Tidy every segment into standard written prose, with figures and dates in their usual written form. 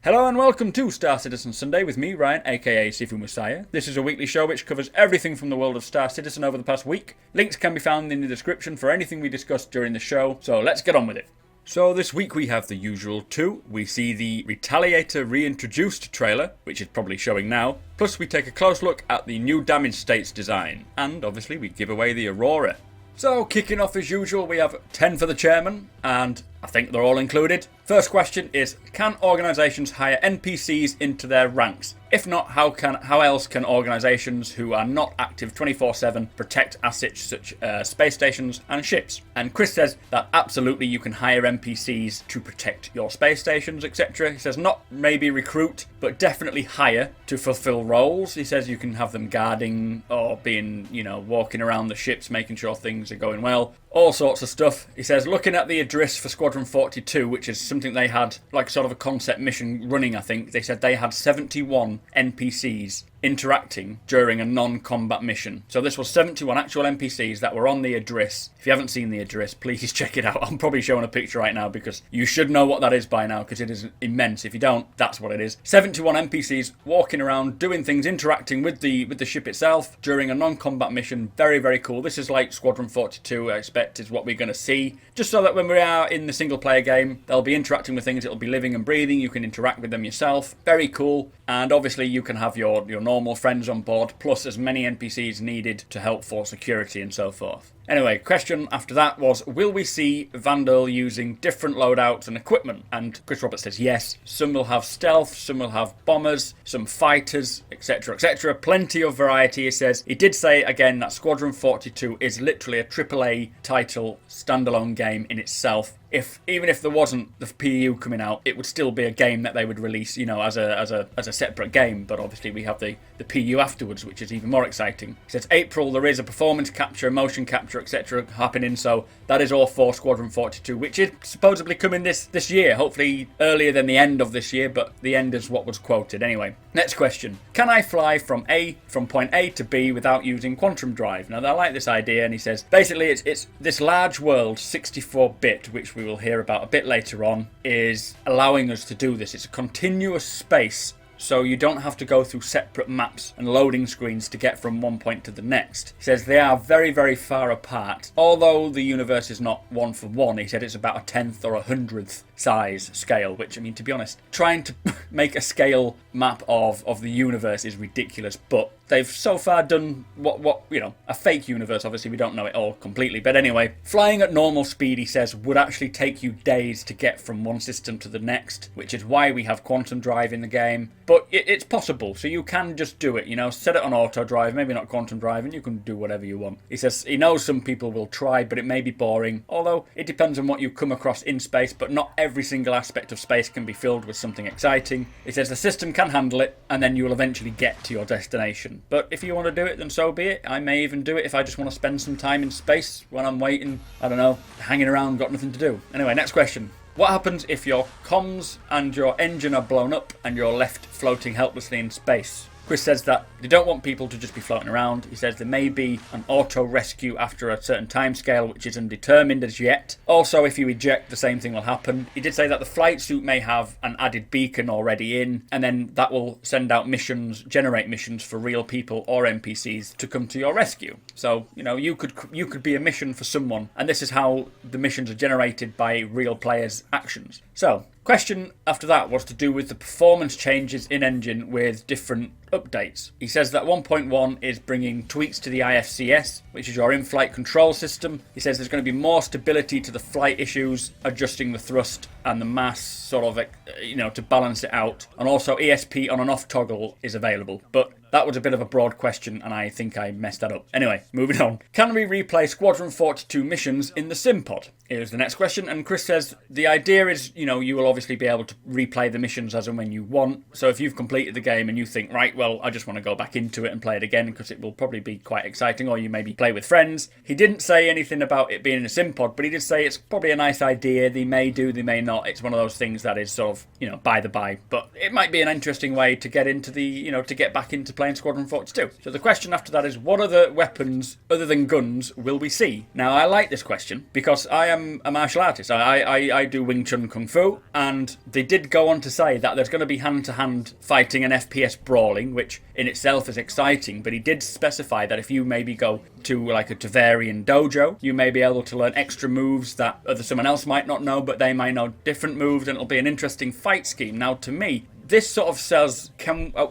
Hello and welcome to Star Citizen Sunday with me, Ryan, aka Sifu Messiah. This is a weekly show which covers everything from the world of Star Citizen over the past week. Links can be found in the description for anything we discussed during the show, so let's get on with it. So this week we have the usual two. We see the Retaliator reintroduced trailer, which is probably showing now, plus we take a close look at the new damage states design, and obviously we give away the Aurora. So, kicking off as usual, we have 10 for the chairman, and I think they're all included. First question is, can organisations hire NPCs into their ranks? If not, how else can organisations who are not active 24/7 protect assets such as space stations and ships? And Chris says that absolutely you can hire NPCs to protect your space stations, etc. He says not maybe recruit, but definitely hire to fulfill roles. He says you can have them guarding or being, walking around the ships, making sure things are going well. All sorts of stuff. He says, looking at the address for Squadron 42, which is something they had, like sort of a concept mission running, I think. They said they had 71 NPCs interacting during a non-combat mission. So this was 71 actual NPCs that were on the address. If you haven't seen the address, please check it out. I'm probably showing a picture right now because you should know what that is by now because it is immense. If you don't, that's what it is. 71 NPCs walking around, doing things, interacting with the ship itself during a non-combat mission. Very, very cool. This is like Squadron 42, I expect, is what we're going to see. Just so that when we are in the single-player game, they'll be interacting with things. It'll be living and breathing. You can interact with them yourself. Very cool. And obviously you can have your normal friends on board, plus as many NPCs needed to help for security and so forth. Anyway, question after that was, will we see Vandal using different loadouts and equipment? And Chris Roberts says yes. Some will have stealth, some will have bombers, some fighters, etc, etc. Plenty of variety, he says. He did say, again, that Squadron 42 is literally a AAA title standalone game in itself. Even if there wasn't the PU coming out, it would still be a game that they would release, as a separate game. But obviously we have the PU afterwards, which is even more exciting. He says April there is a performance capture, motion capture, etc. happening. So that is all for Squadron 42, which is supposedly coming this year. Hopefully earlier than the end of this year, but the end is what was quoted. Anyway, next question: can I fly from point A to B without using quantum drive? Now I like this idea, and he says basically it's this large world 64-bit, which we will hear about a bit later on, is allowing us to do this. It's a continuous space, so you don't have to go through separate maps and loading screens to get from one point to the next. He says they are very, very far apart. Although the universe is not one for one, he said it's about a 10th or a 100th size scale, which, I mean, to be honest, trying to make a scale map of the universe is ridiculous, but they've so far done what a fake universe. Obviously we don't know it all completely, but anyway, flying at normal speed, he says, would actually take you days to get from one system to the next, which is why we have quantum drive in the game. But it's possible, so you can just do it, set it on auto drive, maybe not quantum drive, and you can do whatever you want. He says he knows some people will try, but it may be boring, although it depends on what you come across in space, but not every single aspect of space can be filled with something exciting. He says the system can handle it, and then you will eventually get to your destination. But if you want to do it, then so be it. I may even do it if I just want to spend some time in space when I'm waiting, I don't know, hanging around, got nothing to do. Anyway, next question. What happens if your comms and your engine are blown up and you're left floating helplessly in space? Chris says that they don't want people to just be floating around. He says there may be an auto rescue after a certain time scale, which is undetermined as yet. Also, if you eject, the same thing will happen. He did say that the flight suit may have an added beacon already in, and then that will send out missions, generate missions for real people or NPCs to come to your rescue. So, you could be a mission for someone, and this is how the missions are generated by real players' actions. So, question after that was to do with the performance changes in engine with different updates. He says that 1.1 is bringing tweaks to the IFCS, which is your in-flight control system. He says there's going to be more stability to the flight issues, adjusting the thrust and the mass sort of, to balance it out. And also ESP on and off toggle is available. But that was a bit of a broad question, and I think I messed that up. Anyway, moving on. Can we replay Squadron 42 missions in the sim pod? Here's the next question, and Chris says the idea is, you will obviously be able to replay the missions as and when you want. So if you've completed the game and you think, right, well, I just want to go back into it and play it again because it will probably be quite exciting, or you maybe play with friends. He didn't say anything about it being in a sim pod, but he did say it's probably a nice idea. They may do, they may not. It's one of those things that is sort of, by the by. But it might be an interesting way to get into the, to get back into playing Squadron 42. So the question after that is, what other weapons other than guns will we see? Now, I like this question because I am am a martial artist. I do Wing Chun Kung Fu, and they did go on to say that there's going to be hand-to-hand fighting and FPS brawling, which in itself is exciting, but he did specify that if you maybe go to like a Tavarian dojo, you may be able to learn extra moves that someone else might not know, but they might know different moves, and it'll be an interesting fight scheme. Now, to me, this sort of says,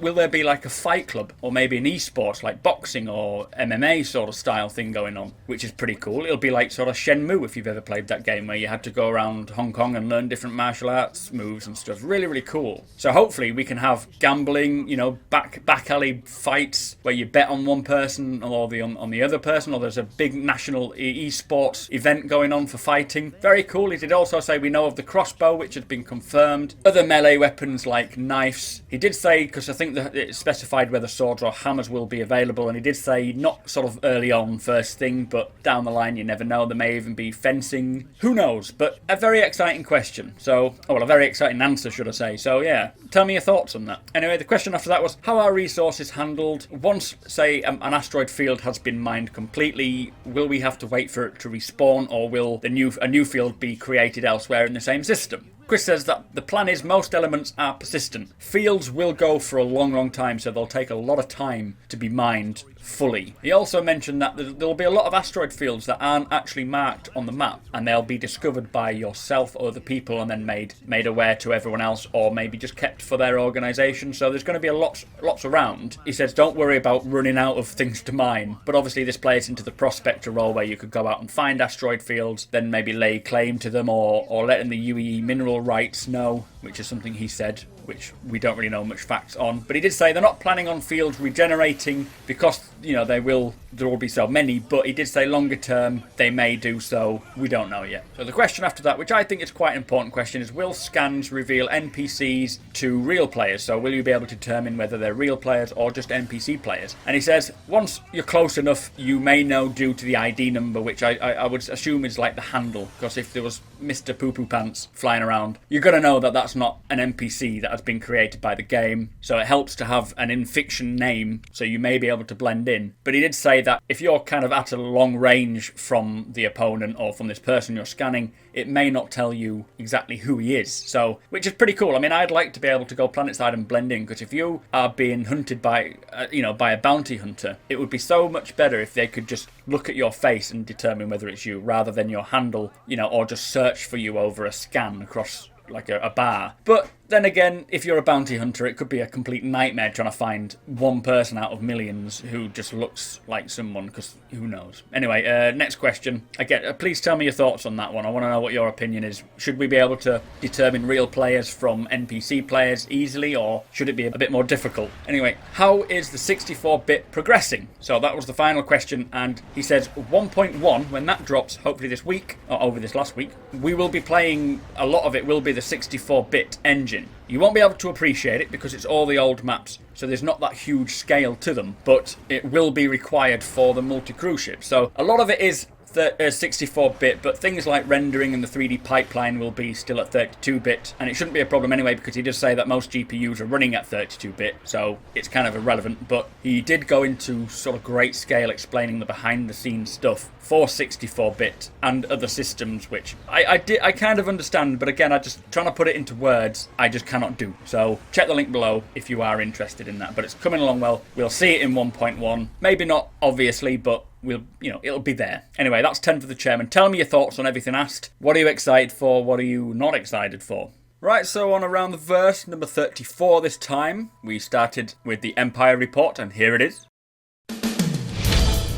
will there be like a fight club or maybe an esports like boxing or MMA sort of style thing going on, which is pretty cool. It'll be like sort of Shenmue if you've ever played that game where you had to go around Hong Kong and learn different martial arts moves and stuff. Really, really cool. So hopefully we can have gambling, back alley fights where you bet on one person or on the other person, or there's a big national esports event going on for fighting. Very cool. He did also say we know of the crossbow, which has been confirmed. Other melee weapons like knives. He did say, because I think that it specified whether swords or hammers will be available, and he did say not sort of early on first thing, but down the line you never know, there may even be fencing. Who knows? But a very exciting question. A very exciting answer, should I say. So yeah, tell me your thoughts on that. Anyway, the question after that was, how are resources handled? Once, say, an asteroid field has been mined completely, will we have to wait for it to respawn, or will a new field be created elsewhere in the same system? Chris says that the plan is most elements are persistent. Fields will go for a long, long time, so they'll take a lot of time to be mined fully. He also mentioned that there'll be a lot of asteroid fields that aren't actually marked on the map, and they'll be discovered by yourself or other people and then made aware to everyone else, or maybe just kept for their organisation. So there's going to be lots around. He says don't worry about running out of things to mine, but obviously this plays into the prospector role where you could go out and find asteroid fields, then maybe lay claim to them, or letting the UEE mineral rights know, which is something he said, which we don't really know much facts on. But he did say they're not planning on fields regenerating because, there will be so many, but he did say longer term they may do so. We don't know yet. So the question after that, which I think is quite an important question, is will scans reveal NPCs to real players? So will you be able to determine whether they're real players or just NPC players? And he says once you're close enough, you may know due to the ID number, which I would assume is like the handle, because if there was Mr. Poo Poo Pants flying around, you're going to know that that's not an NPC that has been created by the game. So it helps to have an in-fiction name, so you may be able to blend in. But he did say that if you're kind of at a long range from the opponent or from this person you're scanning, it may not tell you exactly who he is. So, which is pretty cool. I mean, I'd like to be able to go planetside and blend in, because if you are being hunted by a bounty hunter, it would be so much better if they could just look at your face and determine whether it's you, rather than your handle, or just search for you over a scan across like a bar. But then again, if you're a bounty hunter, it could be a complete nightmare trying to find one person out of millions who just looks like someone, because who knows. Anyway, next question. Again, please tell me your thoughts on that one. I want to know what your opinion is. Should we be able to determine real players from NPC players easily, or should it be a bit more difficult? Anyway, how is the 64-bit progressing? So that was the final question, and he says 1.1, when that drops, hopefully this week, or over this last week, we will be playing, a lot of it will be the 64-bit engine. You won't be able to appreciate it because it's all the old maps, so there's not that huge scale to them, but it will be required for the multi-cruise ship. So a lot of it is 64-bit, but things like rendering and the 3D pipeline will be still at 32-bit, and it shouldn't be a problem anyway, because he does say that most GPUs are running at 32-bit, so it's kind of irrelevant. But he did go into sort of great scale explaining the behind-the-scenes stuff for 64-bit and other systems, which I kind of understand, but again, I just trying to put it into words, I just cannot do. So check the link below if you are interested in that. But it's coming along well. We'll see it in 1.1, maybe not obviously, but it'll be there. Anyway, that's 10 for the chairman. Tell me your thoughts on everything asked. What are you excited for? What are you not excited for? Right, so on Around the Verse, number 34 this time, we started with the Empire Report, and here it is.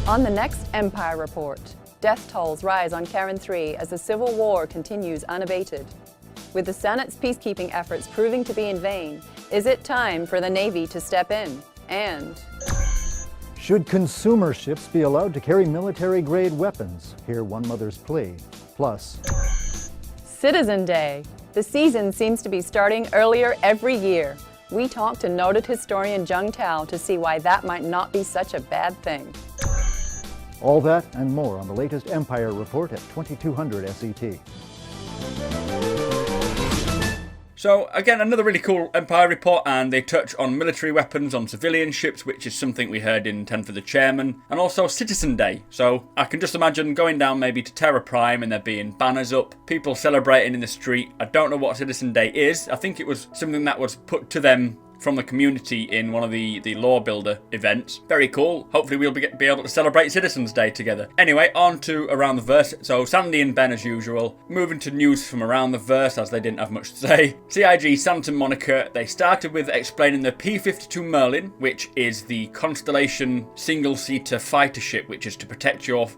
On the next Empire Report, death tolls rise on Karen 3 as the Civil War continues unabated. With the Senate's peacekeeping efforts proving to be in vain, is it time for the Navy to step in? And should consumer ships be allowed to carry military-grade weapons? Hear one mother's plea. Plus, Citizen Day. The season seems to be starting earlier every year. We talked to noted historian Jung Tao to see why that might not be such a bad thing. all that and more on the latest Empire Report at 2200 SET. So again, another really cool Empire report, and they touch on military weapons on civilian ships, which is something we heard in 10 for the Chairman, and also Citizen Day. So I can just imagine going down maybe to Terra Prime and there being banners up, people celebrating in the street. I don't know what Citizen Day is. I think it was something that was put to them from the community in one of the lore builder events. Very cool. Hopefully we'll be able to celebrate Citizens Day together. Anyway, on to Around the Verse. So Sandy and Ben as usual. Moving to news from Around the Verse, as they didn't have much to say. CIG Santa Monica, they started with explaining the P-52 Merlin, which is the Constellation single-seater fighter ship, which is to protect your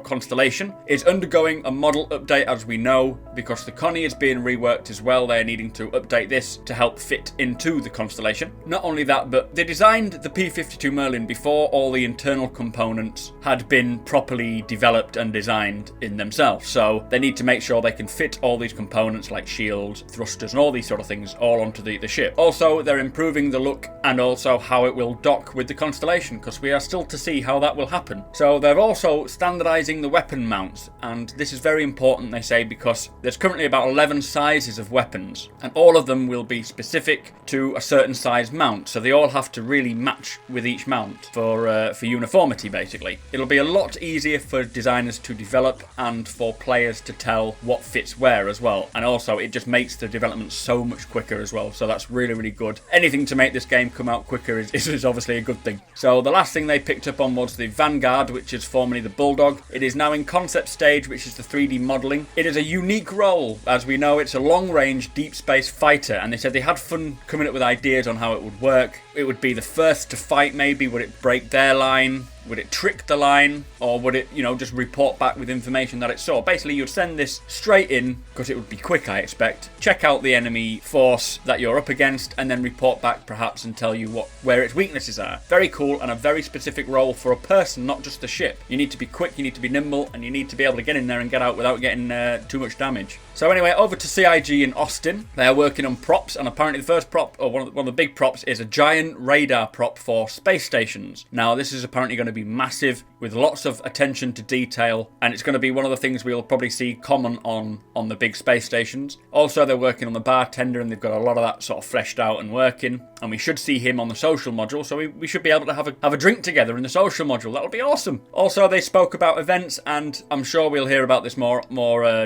constellation, is undergoing a model update, as we know, because the Connie is being reworked as well. They're needing to update this to help fit into the constellation. Not only that, but they designed the P-52 Merlin before all the internal components had been properly developed and designed in themselves. So they need to make sure they can fit all these components like shields, thrusters, and all these sort of things all onto the ship. Also, they're improving the look and also how it will dock with the constellation, because we are still to see how that will happen. So they're also standardizing the weapon mounts, and this is very important, they say, because there's currently about 11 sizes of weapons, and all of them will be specific to a certain size mount, so they all have to really match with each mount for uniformity, basically. It'll be a lot easier for designers to develop and for players to tell what fits where as well, and also it just makes the development so much quicker as well, so that's really, really good. Anything to make this game come out quicker is obviously a good thing. So the last thing they picked up on was the Vanguard, which is formerly the Bulldog. It is now in concept stage, which is the 3D modelling. It is a unique role. As we know, it's a long-range deep space fighter, and they said they had fun coming up with ideas on how it would work. It would be the first to fight, maybe. Would it break their line? Would it trick the line? Or would it, just report back with information that it saw? Basically, you'd send this straight in, because it would be quick, I expect. Check out the enemy force that you're up against, and then report back, perhaps, and tell you where its weaknesses are. Very cool, and a very specific role for a person, not just the ship. You need to be quick, you need to be nimble, and you need to be able to get in there and get out without getting too much damage. So anyway, over to CIG in Austin. They are working on props, and apparently the first prop, or one of the big props, is a giant radar prop for space stations. Now, this is apparently going to be massive, with lots of attention to detail, and it's going to be one of the things we'll probably see common on the big space stations. Also, they're working on the bartender, and they've got a lot of that sort of fleshed out and working, and we should see him on the social module, so we should be able to have a drink together in the social module. That'll be awesome. Also, they spoke about events, and I'm sure we'll hear about this more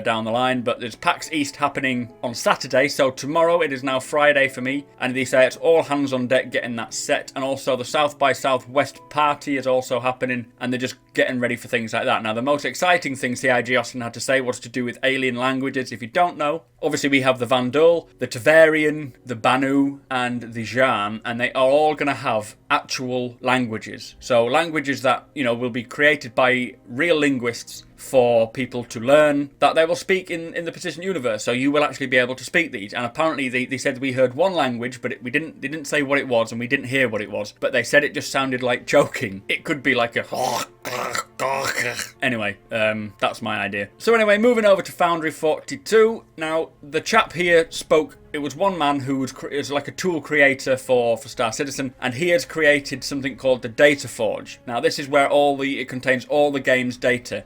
down the line, but there's PAX East happening on Saturday, so tomorrow. It is now Friday for me, and they say it's all hands on deck getting that set, and also the South by Southwest party is also happening, and they're just getting ready for things like that. Now, the most exciting thing CIG Austin had to say was to do with alien languages. If you don't know, obviously we have the Vandal, the Tavarian, the Banu, and the Jan, and they are all going to have actual languages. So languages that, will be created by real linguists for people to learn, that they will speak in the persistent universe. So you will actually be able to speak these. And apparently they said we heard one language, but they didn't say what it was, and we didn't hear what it was. But they said it just sounded like choking. It could be like a... Anyway, that's my idea. So anyway, moving over to Foundry 42. Now, the chap here spoke. It was one man who is like a tool creator for Star Citizen, and he has created something called the Data Forge. Now, this is where it contains all the game's data.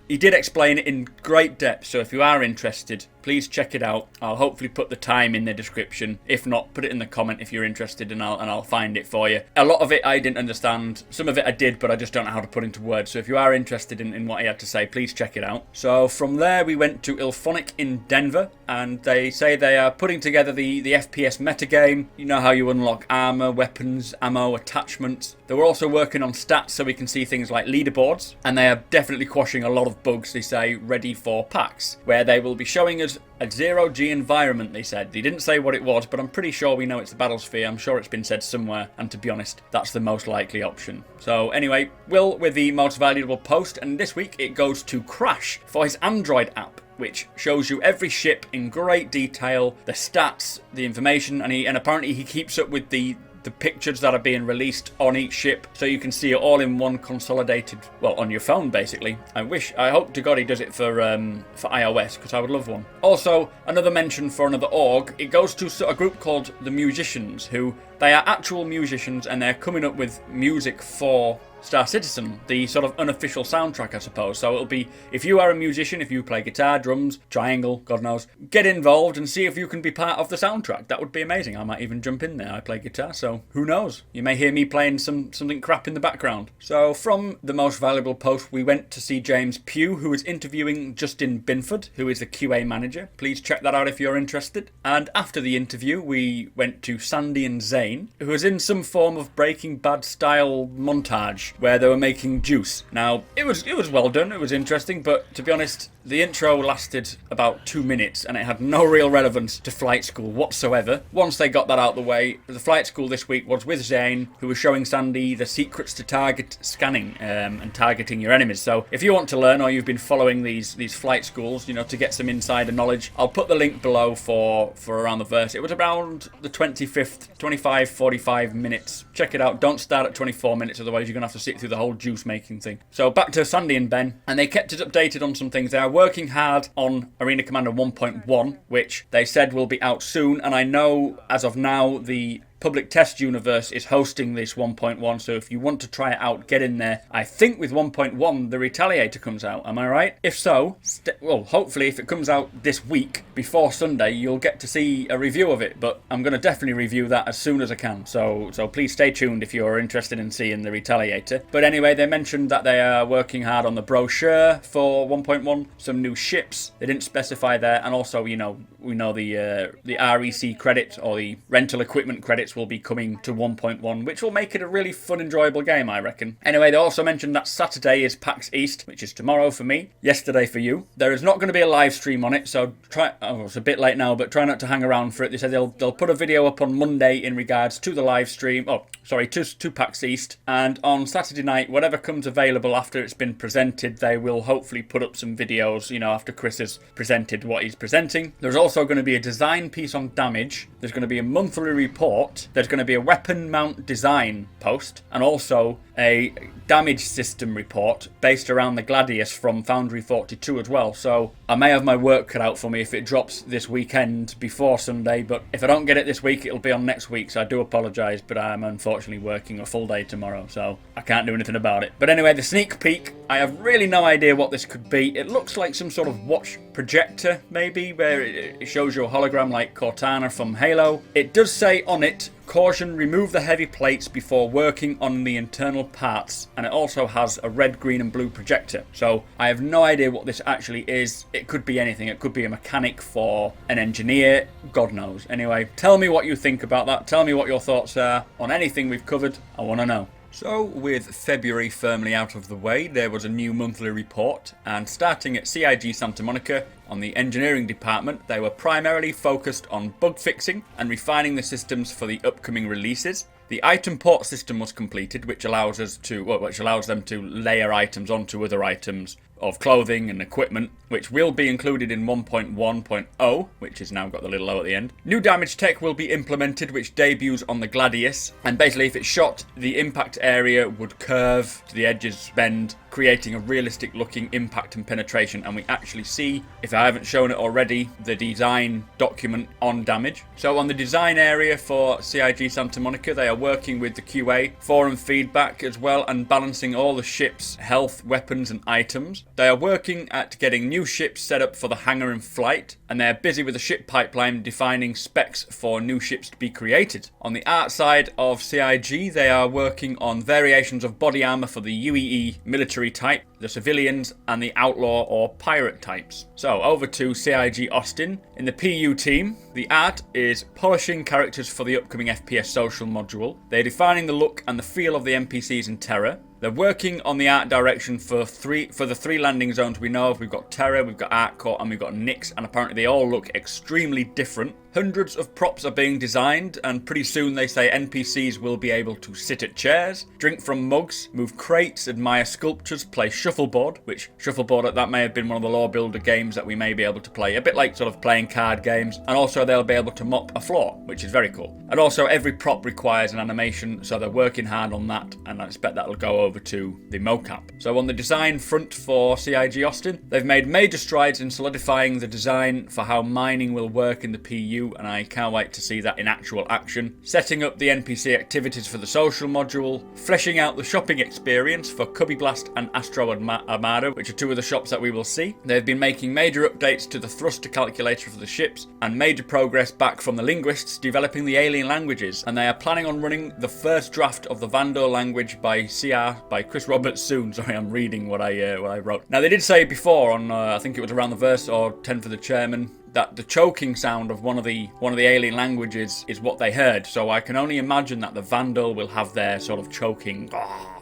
He did explain it in great depth, so if you are interested, please check it out. I'll hopefully put the time in the description. If not, put it in the comment if you're interested, and I'll find it for you. A lot of it I didn't understand. Some of it I did, but I just don't know how to put into words. So if you are interested in what he had to say, please check it out. So from there, we went to Ilphonic in Denver, and they say they are putting together the FPS Meta game. You know how you unlock armor, weapons, ammo, attachments. They were also working on stats so we can see things like leaderboards, and they are definitely quashing a lot of bugs, they say, ready for PAX, where they will be showing us a zero-G environment, they said. They didn't say what it was, but I'm pretty sure we know it's the Battlesphere. I'm sure it's been said somewhere, and to be honest, that's the most likely option. So anyway, Will with the most valuable post, and this week it goes to Crash for his Android app, which shows you every ship in great detail, the stats, the information, and apparently he keeps up with the pictures that are being released on each ship, so you can see it all in one consolidated, well, on your phone, basically. I hope to God he does it for iOS, because I would love one. Also, another mention for another org, it goes to a group called the Musicians, who, they are actual musicians, and they're coming up with music for Star Citizen, the sort of unofficial soundtrack, I suppose. So it'll be, if you are a musician, if you play guitar, drums, triangle, God knows, get involved and see if you can be part of the soundtrack. That would be amazing. I might even jump in there. I play guitar, so who knows? You may hear me playing something crap in the background. So from the most valuable post, we went to see James Pugh, who was interviewing Justin Binford, who is the QA manager. Please check that out if you're interested. And after the interview, we went to Sandy and Zane, who was in some form of Breaking Bad style montage where they were making juice. Now, it was well done, it was interesting, but to be honest, the intro lasted about 2 minutes and it had no real relevance to flight school whatsoever. Once they got that out of the way, the flight school this week was with Zane, who was showing Sandy the secrets to target scanning and targeting your enemies. So if you want to learn, or you've been following these flight schools, you know, to get some insider knowledge, I'll put the link below for around the verse. It was around the 45 minutes. Check it out. Don't start at 24 minutes, otherwise you're going to have to sit through the whole juice making thing. So back to Sandy and Ben, and they kept us updated on some things. They are working hard on Arena Commander 1.1, which they said will be out soon, and I know as of now the Public Test Universe is hosting this 1.1, so if you want to try it out, get in there. I think with 1.1, the Retaliator comes out, am I right? If so, well, hopefully if it comes out this week, before Sunday, you'll get to see a review of it, but I'm going to definitely review that as soon as I can, so please stay tuned if you're interested in seeing the Retaliator. But anyway, they mentioned that they are working hard on the brochure for 1.1, some new ships, they didn't specify there, and also, you know, we know the REC credit, or the rental equipment credits, will be coming to 1.1, which will make it a really fun, enjoyable game, I reckon. Anyway, they also mentioned that Saturday is PAX East, which is tomorrow for me, yesterday for you. There is not going to be a live stream on it, so it's a bit late now, but try not to hang around for it. They said they'll put a video up on Monday in regards to the live stream, to PAX East, and on Saturday night, whatever comes available after it's been presented, they will hopefully put up some videos, you know, after Chris has presented what he's presenting. There's also going to be a design piece on damage, there's going to be a monthly report, there's going to be a weapon mount design post, and also a damage system report based around the Gladius from Foundry 42 as well. So I may have my work cut out for me if it drops this weekend before Sunday, but if I don't get it this week, it'll be on next week, so I do apologise, but I'm unfortunately working a full day tomorrow, so I can't do anything about it. But anyway, the sneak peek, I have really no idea what this could be. It looks like some sort of watch projector, maybe, where it shows you a hologram like Cortana from Halo. It does say on it, caution, remove the heavy plates before working on the internal parts, and it also has a red, green and blue projector. So I have no idea what this actually is. It could be anything. It could be a mechanic for an engineer, God knows. Anyway, tell me what you think about that. Tell me what your thoughts are on anything we've covered. I want to know. So, with February firmly out of the way, there was a new monthly report, and starting at CIG Santa Monica, on the engineering department, they were primarily focused on bug fixing and refining the systems for the upcoming releases. The item port system was completed, which allows them to layer items onto other items of clothing and equipment, which will be included in 1.1.0, which has now got the little O at the end. New damage tech will be implemented, which debuts on the Gladius, and basically if it's shot, the impact area would curve to the edges, bend, creating a realistic looking impact and penetration, and we actually see, if I haven't shown it already, the design document on damage. So on the design area for CIG Santa Monica, they are working with the QA, forum feedback as well, and balancing all the ships' health, weapons and items. They are working at getting new ships set up for the hangar in flight, and they are busy with the ship pipeline defining specs for new ships to be created. On the art side of CIG, they are working on variations of body armor for the UEE military type, the civilians and the outlaw or pirate types. So over to CIG Austin. In the PU team, the art is polishing characters for the upcoming FPS social module. They're defining the look and the feel of the NPCs in Terra. They're working on the art direction for the three landing zones we know of. We've got Terra, we've got Artcore, and we've got Nyx, and apparently they all look extremely different. Hundreds of props are being designed, and pretty soon they say NPCs will be able to sit at chairs, drink from mugs, move crates, admire sculptures, play shuffleboard, which shuffleboard, that may have been one of the lore builder games that we may be able to play, a bit like sort of playing card games, and also they'll be able to mop a floor, which is very cool. And also every prop requires an animation, so they're working hard on that, and I expect that'll go over to the mocap. So on the design front for CIG Austin, they've made major strides in solidifying the design for how mining will work in the PU, view, and I can't wait to see that in actual action. Setting up the NPC activities for the social module, fleshing out the shopping experience for Cubby Blast and Astro Armada, which are two of the shops that we will see. They've been making major updates to the thruster calculator for the ships, and major progress back from the linguists developing the alien languages, and they are planning on running the first draft of the Vandal language by Chris Roberts soon. Sorry, I'm reading what I wrote. Now, they did say before on, I think it was around the verse or 10 for the chairman, that the choking sound of one of the alien languages is what they heard. So I can only imagine that the Vandal will have their sort of choking,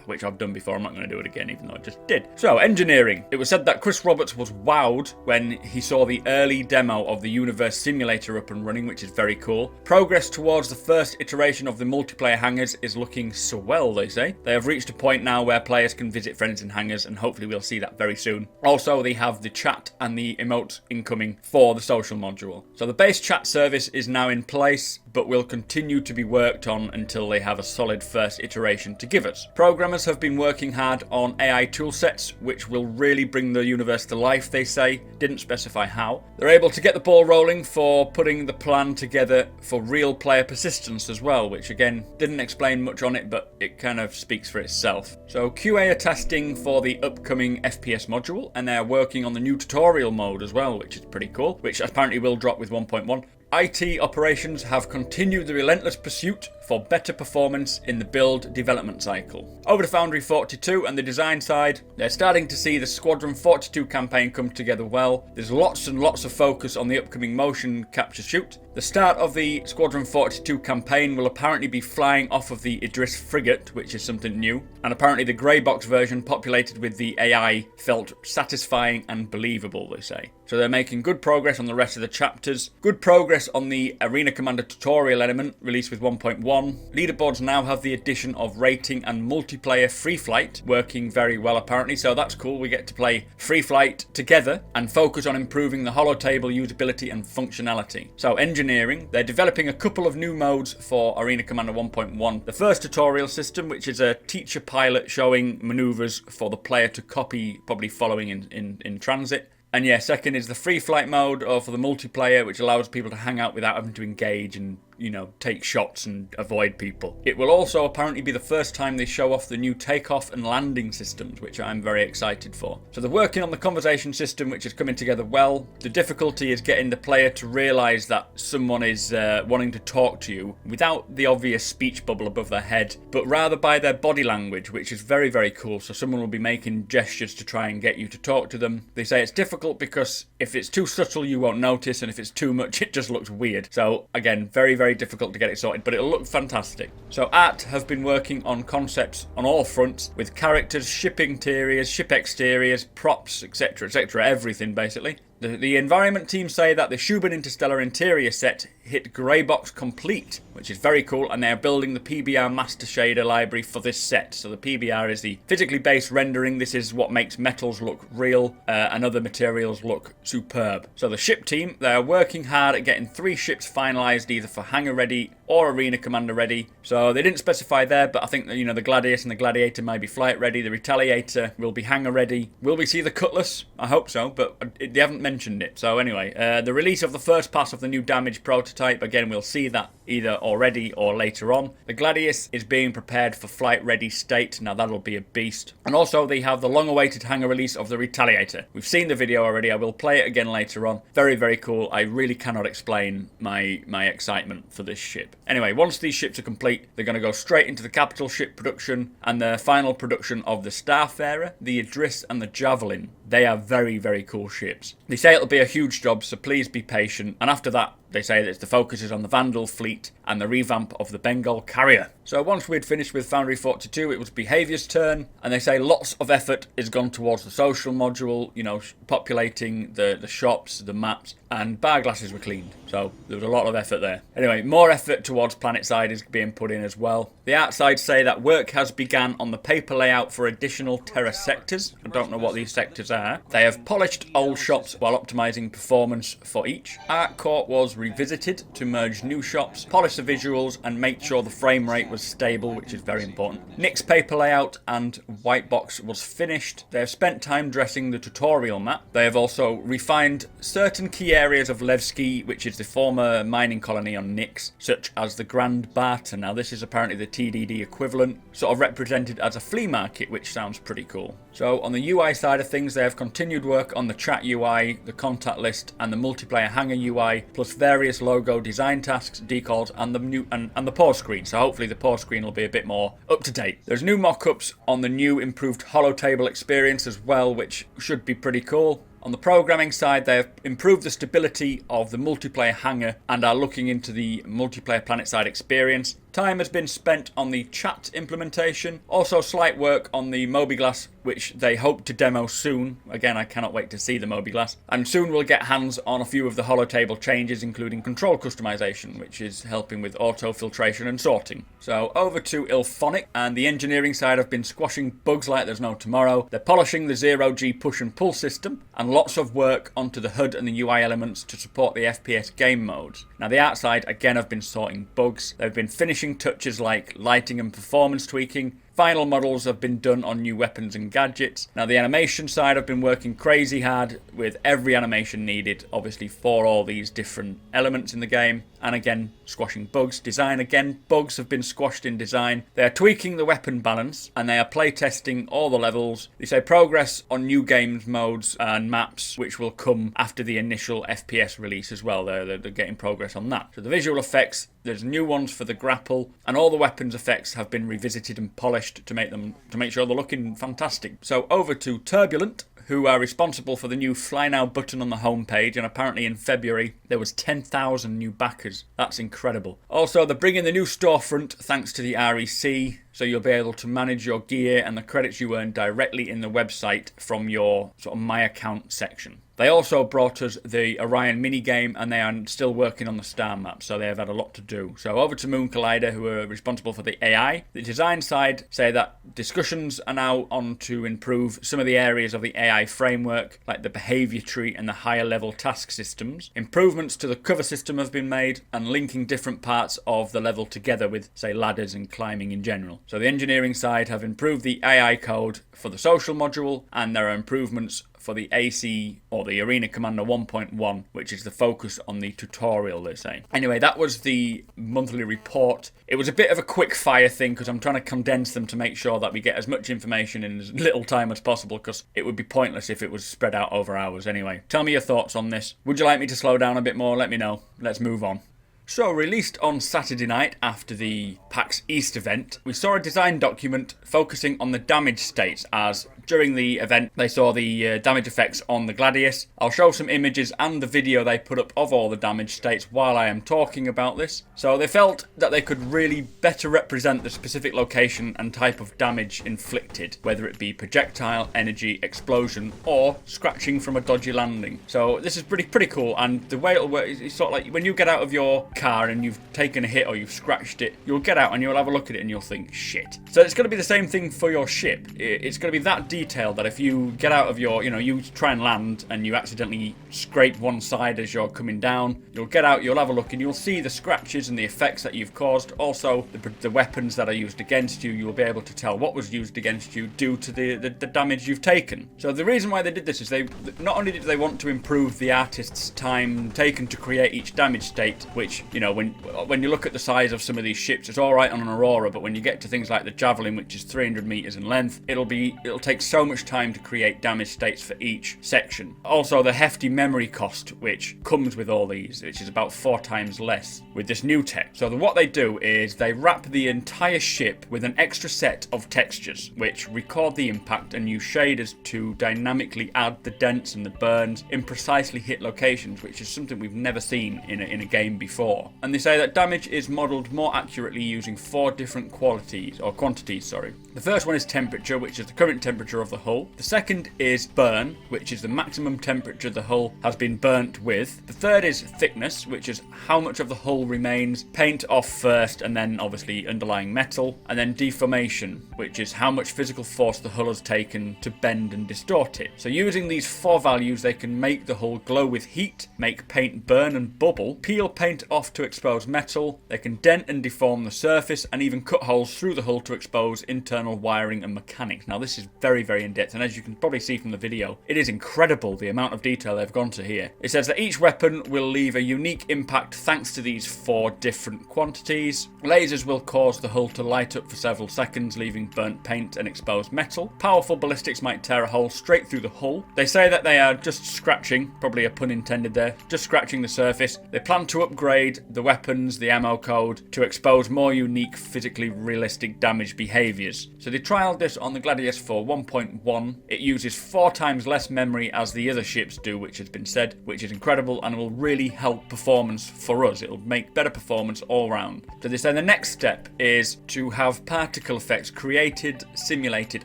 which I've done before. I'm not going to do it again, even though I just did. So, engineering. It was said that Chris Roberts was wowed when he saw the early demo of the Universe Simulator up and running, which is very cool. Progress towards the first iteration of the multiplayer hangars is looking swell, they say. They have reached a point now where players can visit friends in hangars, and hopefully we'll see that very soon. Also, they have the chat and the emotes incoming for the social module. So the base chat service is now in place, but will continue to be worked on until they have a solid first iteration to give us. Programmers have been working hard on AI toolsets, which will really bring the universe to life, they say. Didn't specify how. They're able to get the ball rolling for putting the plan together for real player persistence as well, which again, didn't explain much on it, but it kind of speaks for itself. So QA are testing for the upcoming FPS module, and they're working on the new tutorial mode as well, which is pretty cool, which apparently will drop with 1.1. IT operations have continued the relentless pursuit for better performance in the build development cycle. Over to Foundry 42 and the design side, they're starting to see the Squadron 42 campaign come together well. There's lots and lots of focus on the upcoming motion capture shoot. The start of the Squadron 42 campaign will apparently be flying off of the Idris frigate, which is something new, and apparently the grey box version populated with the AI felt satisfying and believable, they say. So they're making good progress on the rest of the chapters. Good progress on the Arena Commander tutorial element, released with 1.1. Leaderboards now have the addition of rating and multiplayer free flight, working very well apparently, so that's cool. We get to play free flight together and focus on improving the holotable usability and functionality. So engineering, they're developing a couple of new modes for Arena Commander 1.1. The first tutorial system, which is a teacher pilot showing maneuvers for the player to copy, probably following in transit. And yeah, second is the free flight mode for the multiplayer, which allows people to hang out without having to engage and, you know, take shots and avoid people. It will also apparently be the first time they show off the new takeoff and landing systems, which I'm very excited for. So they're working on the conversation system, which is coming together well. The difficulty is getting the player to realise that someone is wanting to talk to you without the obvious speech bubble above their head, but rather by their body language, which is very, very cool. So someone will be making gestures to try and get you to talk to them. They say it's difficult because if it's too subtle, you won't notice, and if it's too much, it just looks weird. So again, very, very difficult to get it sorted, but it'll look fantastic. So ART have been working on concepts on all fronts, with characters, ship interiors, ship exteriors, props, etc., everything basically. The environment team say that the Shubin Interstellar interior set hit grey box complete, which is very cool, and they are building the PBR master shader library for this set. So the PBR is the physically based rendering. This is what makes metals look real and other materials look superb. So the ship team, they are working hard at getting 3 ships finalised, either for hangar ready or Arena Commander ready. So they didn't specify there, but I think that, you know, the Gladius and the Gladiator may be flight ready. The Retaliator will be hangar ready. Will we see the Cutlass? I hope so, but they haven't mentioned it. So anyway, the release of the first pass of the new damaged prototype, again, we'll see that either already or later on. The Gladius is being prepared for flight ready state. Now that'll be a beast. And also they have the long awaited hangar release of the Retaliator. We've seen the video already. I will play it again later on. Very, very cool. I really cannot explain my excitement for this ship. Anyway, once these ships are complete, they're going to go straight into the capital ship production and the final production of the Starfarer, the Idris and the Javelin. They are very, very cool ships. They say it'll be a huge job, so please be patient. And after that, they say that the focus is on the Vandal fleet and the revamp of the Bengal carrier. So once we'd finished with Foundry 42, it was Behaviour's turn, and they say lots of effort is gone towards the social module, you know, populating the shops, the maps, and bar glasses were cleaned. So there was a lot of effort there. Anyway, more effort towards planet side is being put in as well. The outside say that work has begun on the paper layout for additional Terra sectors. I don't know what these sectors are. They have polished old shops while optimizing performance for each. Art Court was revisited to merge new shops, polish the visuals, and make sure the frame rate was was stable, which is very important. Nick's paper layout and white box was finished. They have spent time dressing the tutorial map. They have also refined certain key areas of Levski, which is the former mining colony on Nyx, such as the Grand Barter. Now this is apparently the TDD equivalent, sort of represented as a flea market, which sounds pretty cool. So on the UI side of things, they have continued work on the chat UI, the contact list, and the multiplayer hangar UI, plus various logo design tasks, decals, and the pause screen. So hopefully the pause screen will be a bit more up to date. There's new mock-ups on the new improved holotable experience as well, which should be pretty cool. On the programming side, they have improved the stability of the multiplayer hangar and are looking into the multiplayer planet-side experience. Time has been spent on the chat implementation. Also slight work on the Mobiglass, which they hope to demo soon. Again, I cannot wait to see the Mobiglass. And soon we'll get hands on a few of the holotable changes, including control customization, which is helping with auto filtration and sorting. So over to Ilphonic, and the engineering side have been squashing bugs like there's no tomorrow. They're polishing the zero-G push and pull system, and lots of work onto the HUD and the UI elements to support the FPS game modes. Now the art side again have been sorting bugs. They've been finishing touches like lighting and performance tweaking. Final models have been done on new weapons and gadgets. Now the animation side have been working crazy hard with every animation needed, obviously for all these different elements in the game. And again, squashing bugs. Design, again, bugs have been squashed in design. They are tweaking the weapon balance and they are playtesting all the levels. They say progress on new games modes and maps, which will come after the initial FPS release as well. They're getting progress on that. So the visual effects, there's new ones for the grapple, and all the weapons effects have been revisited and polished to make sure they're looking fantastic. So over to Turbulent, who are responsible for the new Fly Now button on the homepage, and apparently in February there was 10,000 new backers. That's incredible. Also, they're bringing the new storefront thanks to the REC, so you'll be able to manage your gear and the credits you earn directly in the website from your sort of My Account section. They also brought us the Orion minigame, and they are still working on the star map, so they have had a lot to do. So over to Moon Collider, who are responsible for the AI. The design side say that discussions are now on to improve some of the areas of the AI framework, like the behavior tree and the higher level task systems. Improvements to the cover system have been made, and linking different parts of the level together with, say, ladders and climbing in general. So the engineering side have improved the AI code for the social module, and there are improvements for the AC, or the Arena Commander 1.1, which is the focus on the tutorial, they say. Anyway, that was the monthly report. It was a bit of a quick fire thing because I'm trying to condense them to make sure that we get as much information in as little time as possible, because it would be pointless if it was spread out over hours. Anyway, tell me your thoughts on this. Would you like me to slow down a bit more? Let me know. Let's move on. So, released on Saturday night after the PAX East event, we saw a design document focusing on the damage states, as during the event they saw the damage effects on the Gladius. I'll show some images and the video they put up of all the damage states while I am talking about this. So they felt that they could really better represent the specific location and type of damage inflicted, whether it be projectile, energy, explosion, or scratching from a dodgy landing. So this is pretty cool, and the way it'll work is sort of like when you get out of your car and you've taken a hit or you've scratched it, you'll get out and you'll have a look at it and you'll think, shit. So it's going to be the same thing for your ship. It's going to be that detailed that if you get out of your, you try and land and you accidentally scrape one side as you're coming down, you'll get out, you'll have a look, and you'll see the scratches and the effects that you've caused. Also, the weapons that are used against you, you'll be able to tell what was used against you due to the damage you've taken. So the reason why they did this is they not only did they want to improve the artist's time taken to create each damage state, which, when you look at the size of some of these ships, it's alright on an Aurora, but when you get to things like the Javelin, which is 300 meters in length, it'll take so much time to create damage states for each section. Also, the hefty memory cost which comes with all these, which is about 4 times less with this new tech. So what they do is they wrap the entire ship with an extra set of textures which record the impact and use shaders to dynamically add the dents and the burns in precisely hit locations, which is something we've never seen in a game before. And they say that damage is modelled more accurately using 4 different quantities. The first one is temperature, which is the current temperature temperature of the hull. The second is burn, which is the maximum temperature the hull has been burnt with. The third is thickness, which is how much of the hull remains paint off first and then obviously underlying metal. And then deformation, which is how much physical force the hull has taken to bend and distort it. So using these 4 values, they can make the hull glow with heat, make paint burn and bubble, peel paint off to expose metal, they can dent and deform the surface, and even cut holes through the hull to expose internal wiring and mechanics. Now this is very, very in-depth, and as you can probably see from the video, it is incredible the amount of detail they've gone to here. It says that each weapon will leave a unique impact thanks to these 4 different quantities. Lasers will cause the hull to light up for several seconds, leaving burnt paint and exposed metal. Powerful ballistics might tear a hole straight through the hull. They say that they are just scratching, probably a pun intended there, just scratching the surface. They plan to upgrade the weapons, the ammo code, to expose more unique, physically realistic damage behaviours. So they trialled this on the Gladius for 1.1. It uses 4 times less memory as the other ships do, which has been said, which is incredible and will really help performance for us. It'll make better performance all round. So they say the next step is to have particle effects created, simulated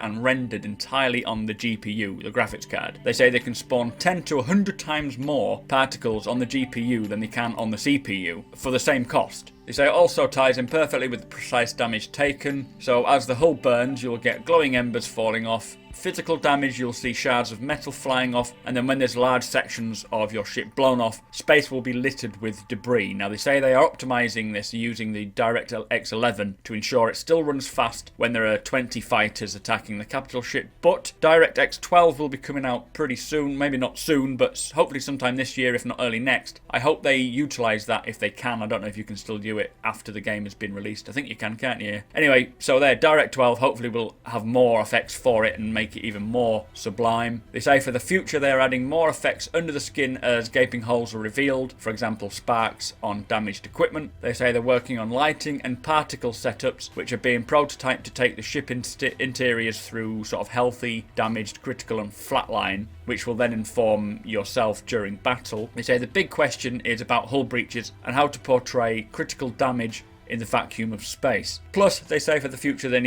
and rendered entirely on the GPU, the graphics card. They say they can spawn 10 to 100 times more particles on the GPU than they can on the CPU for the same cost. They say it also ties in perfectly with the precise damage taken, so as the hull burns you'll get glowing embers falling off. Physical damage, you'll see shards of metal flying off, and then when there's large sections of your ship blown off, space will be littered with debris. Now they say they are optimizing this using the DirectX 11 to ensure it still runs fast when there are 20 fighters attacking the capital ship, but DirectX 12 will be coming out pretty soon, maybe not soon, but hopefully sometime this year, if not early next. I hope they utilize that if they can. I don't know if you can still do it after the game has been released. I think you can, can't you? Anyway, so there, Direct 12 hopefully will have more effects for it and make it even more sublime. They say for the future they are adding more effects under the skin as gaping holes are revealed, for example sparks on damaged equipment. They say they're working on lighting and particle setups which are being prototyped to take the ship interiors through sort of healthy, damaged, critical and flatline, which will then inform yourself during battle. They say the big question is about hull breaches and how to portray critical damage in the vacuum of space. Plus, they say for the future they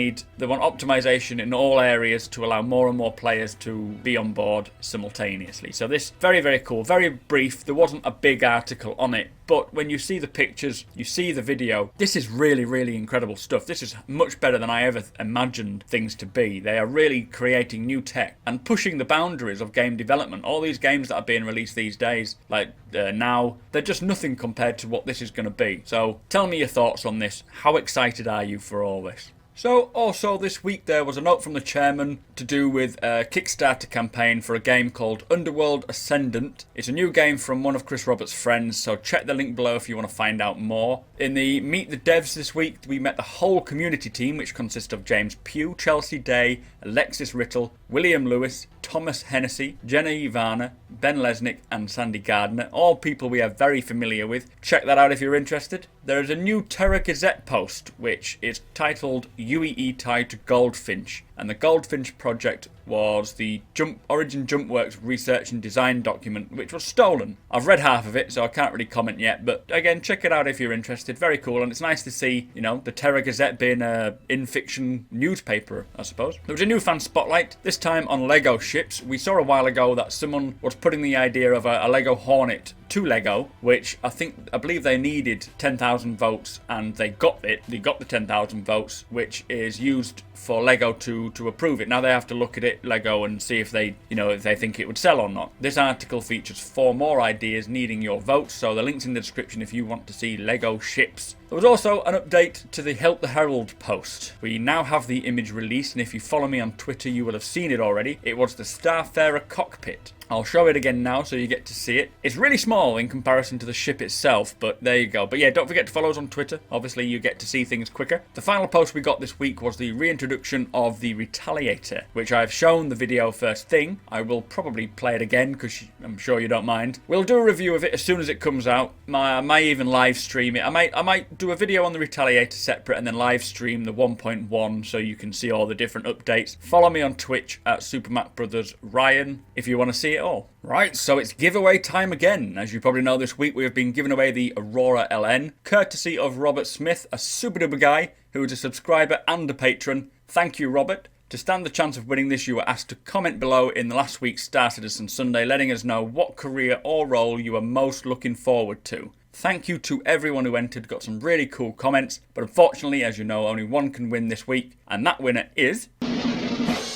want optimization in all areas to allow more and more players to be on board simultaneously. So this, very, very cool, very brief. There wasn't a big article on it, but when you see the pictures, you see the video, this is really, really incredible stuff. This is much better than I ever imagined things to be. They are really creating new tech and pushing the boundaries of game development. All these games that are being released these days, like now, they're just nothing compared to what this is going to be. So tell me your thoughts on this. How excited are you for all this? So, also this week there was a note from the chairman to do with a Kickstarter campaign for a game called Underworld Ascendant. It's a new game from one of Chris Roberts' friends, so check the link below if you want to find out more. In the Meet the Devs this week, we met the whole community team, which consists of James Pugh, Chelsea Day, Alexis Rittle, William Lewis, Thomas Hennessy, Jenna Ivana, Ben Lesnick and Sandy Gardner, all people we are very familiar with. Check that out if you're interested. There is a new Terra Gazette post which is titled UEE tied to Goldfinch, and the Goldfinch project was the Origin Jumpworks research and design document which was stolen. I've read half of it so I can't really comment yet, but again check it out if you're interested. Very cool, and it's nice to see, you know, the Terra Gazette being a in-fiction newspaper, I suppose. There was a new fan spotlight, this time on Lego ships. We saw a while ago that someone was putting the idea of a Lego Hornet to Lego, which I believe they needed 10,000 votes and they got it. They got the 10,000 votes, which is used for Lego to approve it. Now they have to look at it, Lego, and see if they, you know, if they think it would sell or not. This article features 4 more ideas needing your votes, so the link's in the description if you want to see Lego ships. There was also an update to the Help the Herald post. We now have the image released, and if you follow me on Twitter you will have seen it already. It was the Starfarer cockpit. I'll show it again now so you get to see it. It's really small in comparison to the ship itself, but there you go. But yeah, don't forget to follow us on Twitter. Obviously you get to see things quicker. The final post we got this week was the reintroduction of the Retaliator, which I've shown the video first thing. I will probably play it again because I'm sure you don't mind. We'll do a review of it as soon as it comes out. I might even live stream it. I might do a video on the Retaliator separate and then live stream the 1.1 so you can see all the different updates. Follow me on Twitch at SuperMacBrothersRyan if you want to see it all. Right, so it's giveaway time again. As you probably know, this week we have been giving away the Aurora LN, courtesy of Robert Smith, a super duper guy who is a subscriber and a patron. Thank you, Robert. To stand the chance of winning this, you were asked to comment below in the last week's Star Citizen Sunday, letting us know what career or role you are most looking forward to. Thank you to everyone who entered, got some really cool comments, but unfortunately, as you know, only one can win this week, and that winner is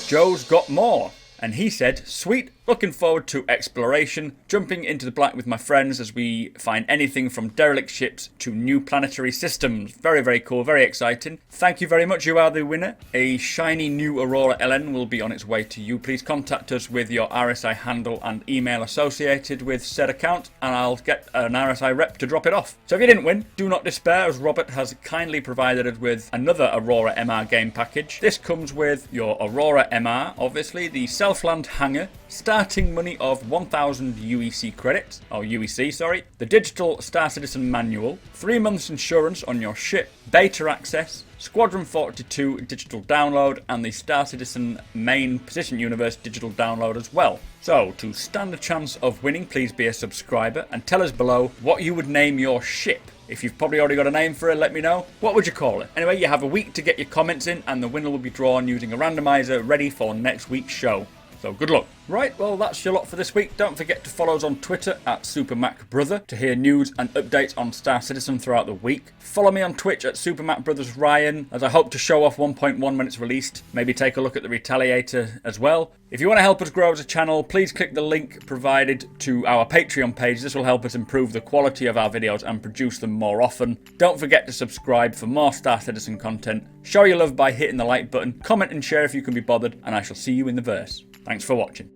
Joe's Got More. And he said, sweet, looking forward to exploration, jumping into the black with my friends as we find anything from derelict ships to new planetary systems. Very, very cool, very exciting. Thank you very much, you are the winner. A shiny new Aurora LN will be on its way to you. Please contact us with your RSI handle and email associated with said account, and I'll get an RSI rep to drop it off. So if you didn't win, do not despair, as Robert has kindly provided us with another Aurora MR game package. This comes with your Aurora MR, obviously, the Selfland hangar, starting money of 1,000 UEC credits, or UEC, sorry, the digital Star Citizen manual, 3 months insurance on your ship, beta access, Squadron 42 digital download, and the Star Citizen main Position Universe digital download as well. So, to stand a chance of winning, please be a subscriber and tell us below what you would name your ship. If you've probably already got a name for it, let me know. What would you call it? Anyway, you have a week to get your comments in, and the winner will be drawn using a randomizer ready for next week's show. So good luck. Right, well that's your lot for this week. Don't forget to follow us on Twitter at SuperMacBrother to hear news and updates on Star Citizen throughout the week. Follow me on Twitch at SuperMacBrothersRyan, as I hope to show off 1.1 when it's released. Maybe take a look at the Retaliator as well. If you want to help us grow as a channel, please click the link provided to our Patreon page. This will help us improve the quality of our videos and produce them more often. Don't forget to subscribe for more Star Citizen content. Show your love by hitting the like button, comment and share if you can be bothered, and I shall see you in the verse. Thanks for watching.